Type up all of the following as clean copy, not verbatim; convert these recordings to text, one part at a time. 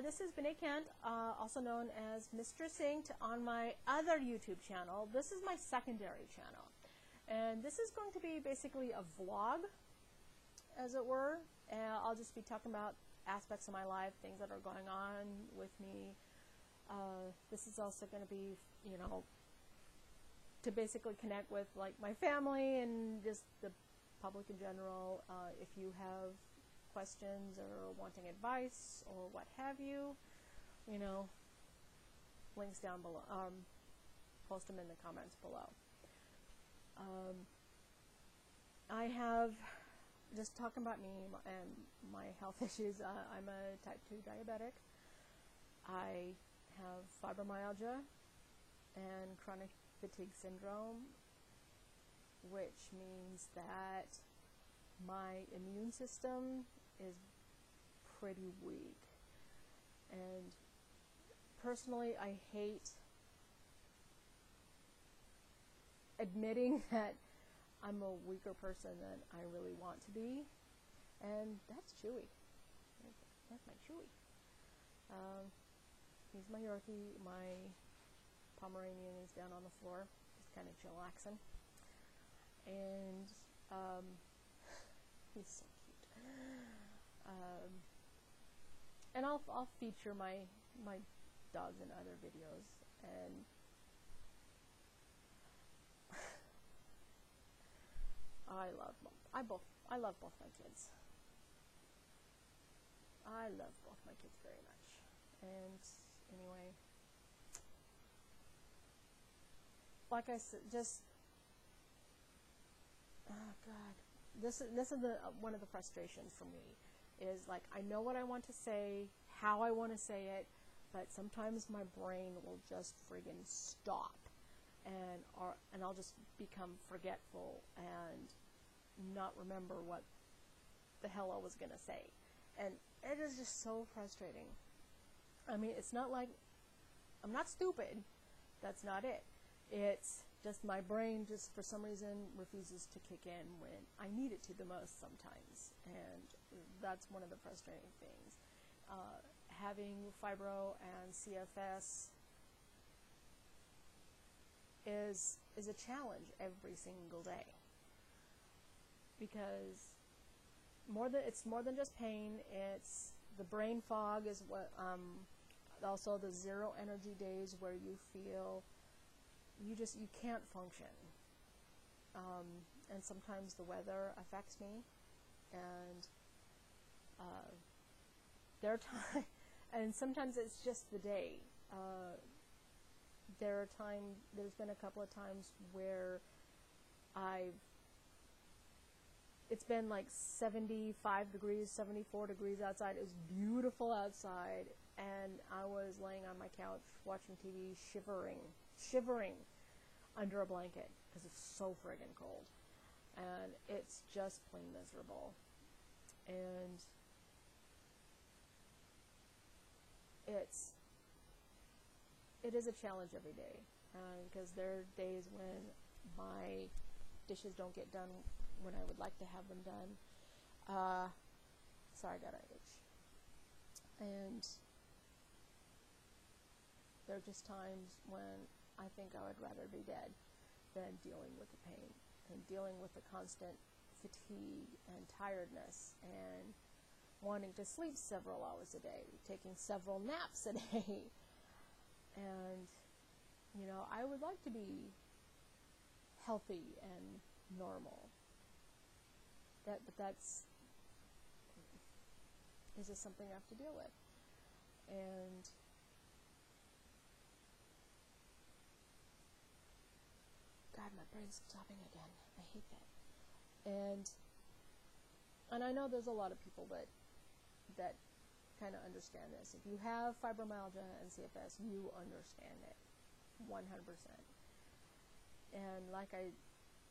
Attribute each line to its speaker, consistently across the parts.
Speaker 1: This is Vinay Kant, also known as Mistress Inked on my other YouTube channel. This is my secondary channel. And this is going to be basically a vlog, as it were. I'll just be talking about aspects of my life, things that are going on with me. This is also going to be, to basically connect with like my family and just the public in general. If you have questions or wanting advice or what have you, links down below. Post them in the comments below. I have, just talking about me and my health issues, I'm a type 2 diabetic. I have fibromyalgia and chronic fatigue syndrome, which means that my immune system is pretty weak. And personally, I hate admitting that I'm a weaker person than I really want to be. And that's Chewy. That's my Chewy. He's my Yorkie. My Pomeranian is down on the floor, just kind of chillaxing. And he's so cute. And I'll feature my dogs in other videos. And I love both my kids. I love both my kids very much. And anyway, like I said, oh God, this is one of the frustrations for me, is like I know what I want to say, how I want to say it, but sometimes my brain will just friggin' stop, and I'll just become forgetful and not remember what the hell I was gonna say, and it is just so frustrating. I mean, it's not like I'm not stupid. That's not it. It's just my brain just for some reason refuses to kick in when I need it to the most sometimes, and that's one of the frustrating things. Having fibro and CFS is a challenge every single day, because it's more than just pain. It's the brain fog is what also the zero energy days where you feel you can't function, and sometimes the weather affects me, and there are times, and sometimes it's just the day. There's been a couple of times where it's been like 75 degrees, 74 degrees outside. It was beautiful outside, and I was laying on my couch watching TV, shivering under a blanket because it's so friggin' cold, and it's just plain miserable. And it is a challenge every day, because there are days when my dishes don't get done when I would like to have them done. Sorry, I got an itch. And there are just times when I think I would rather be dead than dealing with the pain and dealing with the constant fatigue and tiredness and wanting to sleep several hours a day, taking several naps a day. And, I would like to be healthy and normal. But that's just something I have to deal with. And God, my brain's stopping again. I hate that. And I know there's a lot of people that kind of understand this. If you have fibromyalgia and CFS, you understand it 100%. And like I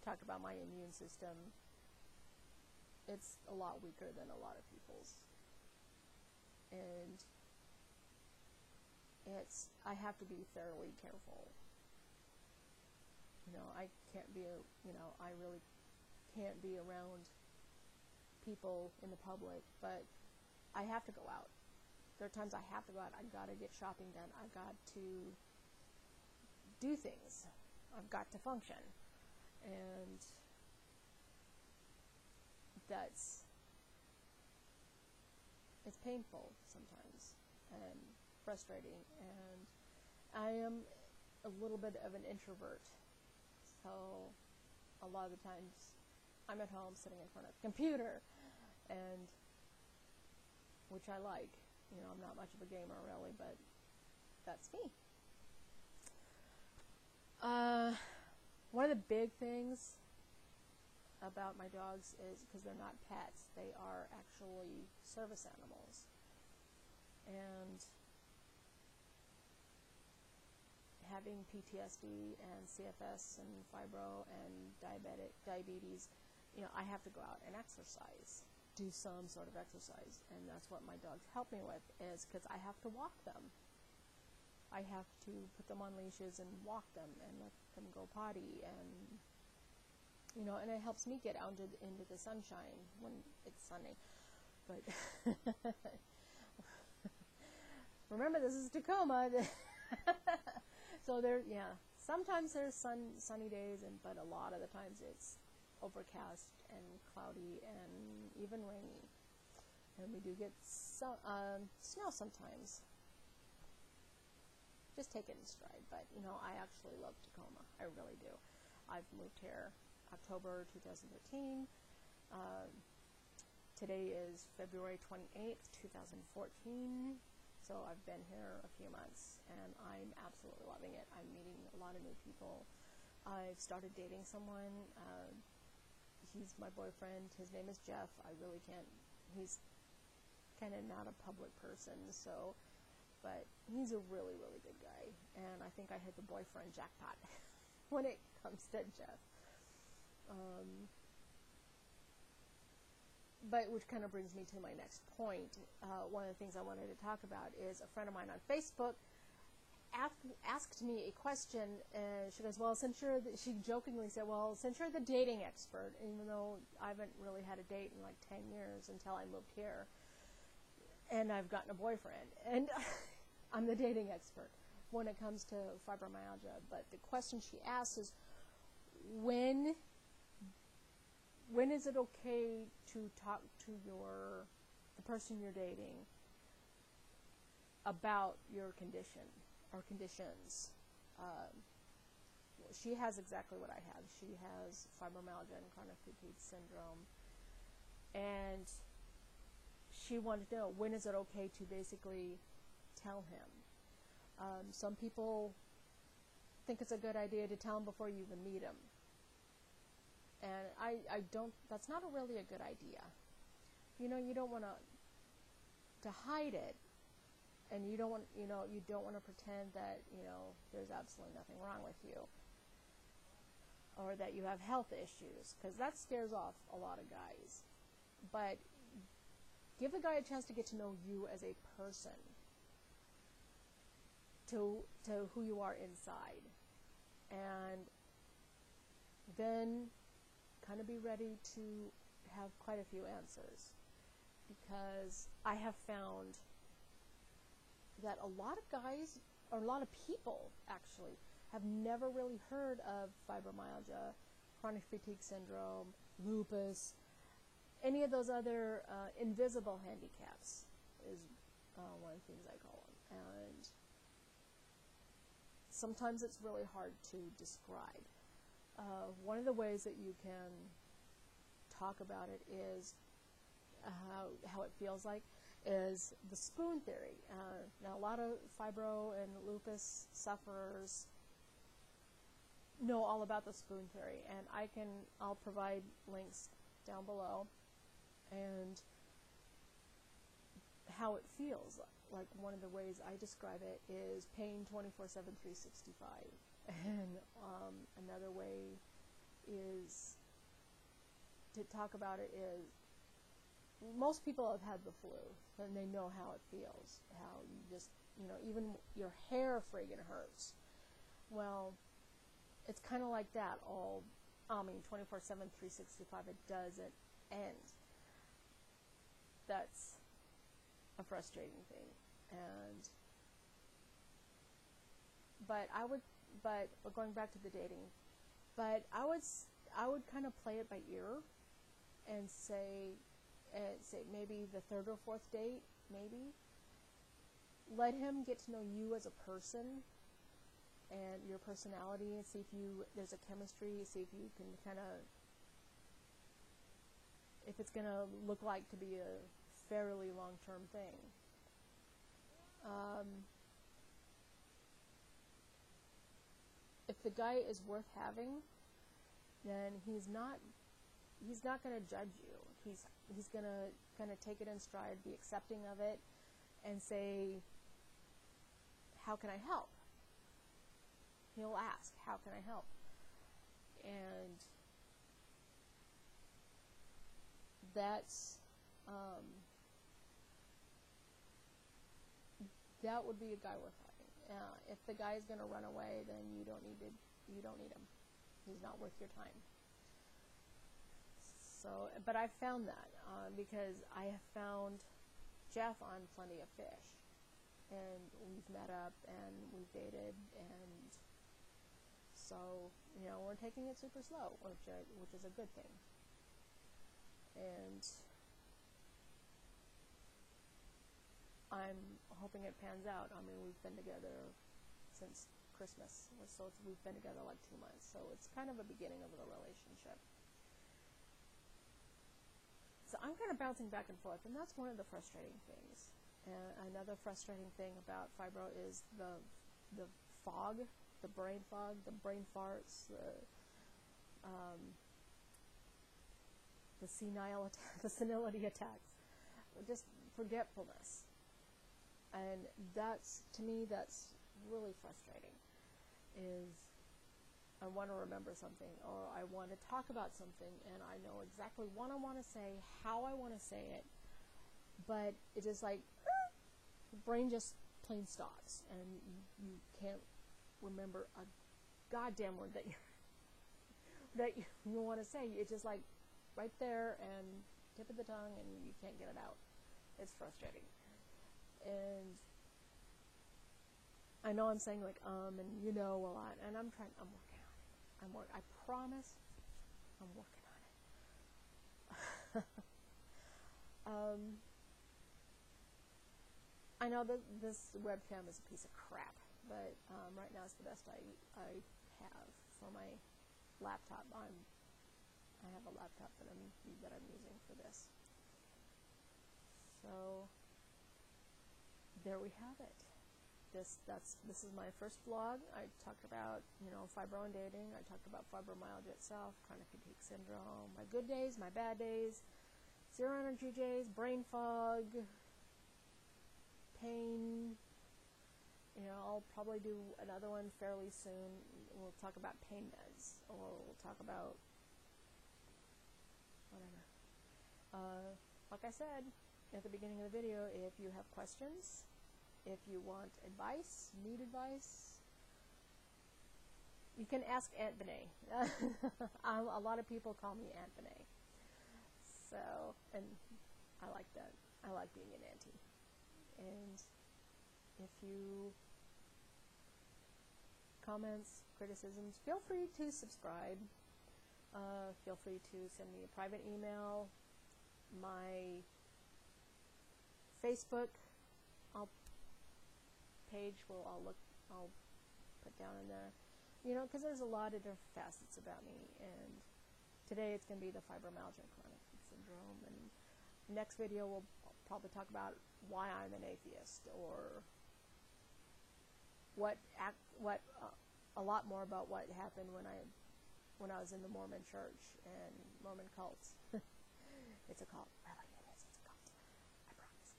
Speaker 1: talked about my immune system, it's a lot weaker than a lot of people's. And I have to be thoroughly careful. I can't be, I really can't be around people in the public, but I have to go out. there are times I have to go out. I've got to get shopping done. I've got to do things. I've got to function. And it's painful sometimes and frustrating. And I am a little bit of an introvert. So a lot of the times I'm at home sitting in front of a computer, and which I like. I'm not much of a gamer really, but that's me. One of the big things about my dogs is because they're not pets, they are actually service animals. And having PTSD and CFS and fibro and diabetes, I have to go out and exercise, do some sort of exercise, and that's what my dogs help me with, is because I have to walk them. I have to put them on leashes and walk them and let them go potty, and and it helps me get out into the sunshine when it's sunny. But remember, this is Tacoma. So sometimes there's sunny days, but a lot of the times it's overcast and cloudy and even rainy. And we do get snow sometimes. Just take it in stride. But, I actually love Tacoma. I really do. I've moved here October 2013. Today is February 28th, 2014. So I've been here a few months, and I'm absolutely loving it. I'm meeting a lot of new people. I've started dating someone. He's my boyfriend. His name is Jeff. He's kind of not a public person, but he's a really, really good guy. And I think I hit the boyfriend jackpot when it comes to Jeff. But which kind of brings me to my next point. One of the things I wanted to talk about is a friend of mine on Facebook asked me a question. She goes, she jokingly said, well, since you're the dating expert, even though I haven't really had a date in like 10 years until I moved here, and I've gotten a boyfriend, and I'm the dating expert when it comes to fibromyalgia. But the question she asks is, when is it okay to talk to the person you're dating about your condition or conditions? She has exactly what I have. She has fibromyalgia and chronic fatigue syndrome, and she wanted to know, when is it okay to basically tell him? Some people think it's a good idea to tell him before you even meet him. And I don't, that's not really a good idea. You don't want to hide it, and you don't want to pretend that, there's absolutely nothing wrong with you, or that you have health issues, because that scares off a lot of guys. But give the guy a chance to get to know you as a person, to who you are inside, and then kind of be ready to have quite a few answers, because I have found that a lot of guys, or a lot of people actually, have never really heard of fibromyalgia, chronic fatigue syndrome, lupus, any of those other invisible handicaps is one of the things I call them. And sometimes it's really hard to describe. One of the ways that you can talk about it is how it feels like is the spoon theory. Now, a lot of fibro and lupus sufferers know all about the spoon theory, and I'll provide links down below, and how it feels. Like, one of the ways I describe it is pain 24/7, 365. And another way is to talk about it is, most people have had the flu, and they know how it feels, how you just, even your hair friggin' hurts. Well, it's kind of like that 24/7, 365, it doesn't end. a frustrating thing. And but going back to the dating, but I would kind of play it by ear and say maybe the third or fourth date, maybe let him get to know you as a person and your personality, and see if there's a chemistry, see if you can kind of, if it's going to look like to be a fairly long-term thing. If the guy is worth having, then he's not going to judge you. He's going to kind of take it in stride, be accepting of it, and say, how can I help? He'll ask, how can I help? And that would be a guy worth having. If the guy is going to run away, then you don't need him. He's not worth your time. So, but I found that because I have found Jeff on Plenty of Fish, and we've met up and we've dated, and so we're taking it super slow, which is a good thing. And I'm hoping it pans out. I mean, we've been together since Christmas, so we've been together like 2 months, so it's kind of a beginning of the relationship. So I'm kind of bouncing back and forth, and that's one of the frustrating things. And another frustrating thing about fibro is the fog, the brain fog, the brain farts, the senility attacks, just forgetfulness. And to me, that's really frustrating. Is I want to remember something, or I want to talk about something, and I know exactly what I want to say, how I want to say it, but it's just like, the brain just plain stops, and you can't remember a goddamn word that you want to say. It's just like right there and tip of the tongue, and you can't get it out. It's frustrating. And I know I'm saying like and a lot, and I'm working on it. I promise I'm working on it. I know that this webcam is a piece of crap, but right now it's the best I have for my laptop. I have a laptop that I'm using for this. So there we have it. This is my first vlog. I talked about fibro and dating. I talked about fibromyalgia itself, chronic fatigue syndrome, my good days, my bad days, zero energy days, brain fog, pain. I'll probably do another one fairly soon. We'll talk about pain meds, or we'll talk about whatever. Like I said at the beginning of the video, if you have questions, if you want advice, need advice, you can ask Aunt Benet. A lot of people call me Aunt Benet. So, and I like that. I like being an auntie. And if you comments, criticisms, feel free to subscribe. Feel free to send me a private email. My Facebook page I'll put down in there, because there's a lot of different facets about me, and today it's going to be the fibromyalgia chronic syndrome, and next video we'll probably talk about why I'm an atheist, or a lot more about what happened when I was in the Mormon church and Mormon cults. It's a cult, really, it is, it's a cult, I promise.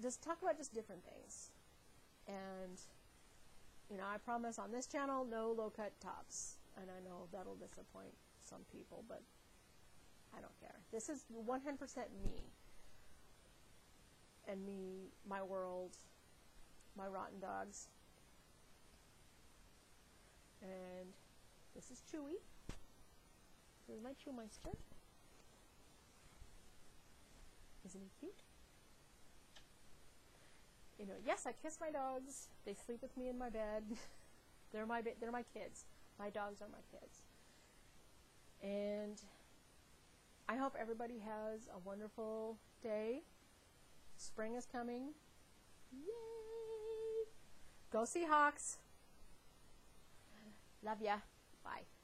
Speaker 1: Just talk about just different things. And, I promise on this channel, no low-cut tops. And I know that'll disappoint some people, but I don't care. This is 100% me. And me, my world, my rotten dogs. And this is Chewy. This is my Chewmeister. Isn't he cute? yes, I kiss my dogs. They sleep with me in my bed. They're my kids. My dogs are my kids. And I hope everybody has a wonderful day. Spring is coming. Yay! Go Seahawks. Love ya. Bye.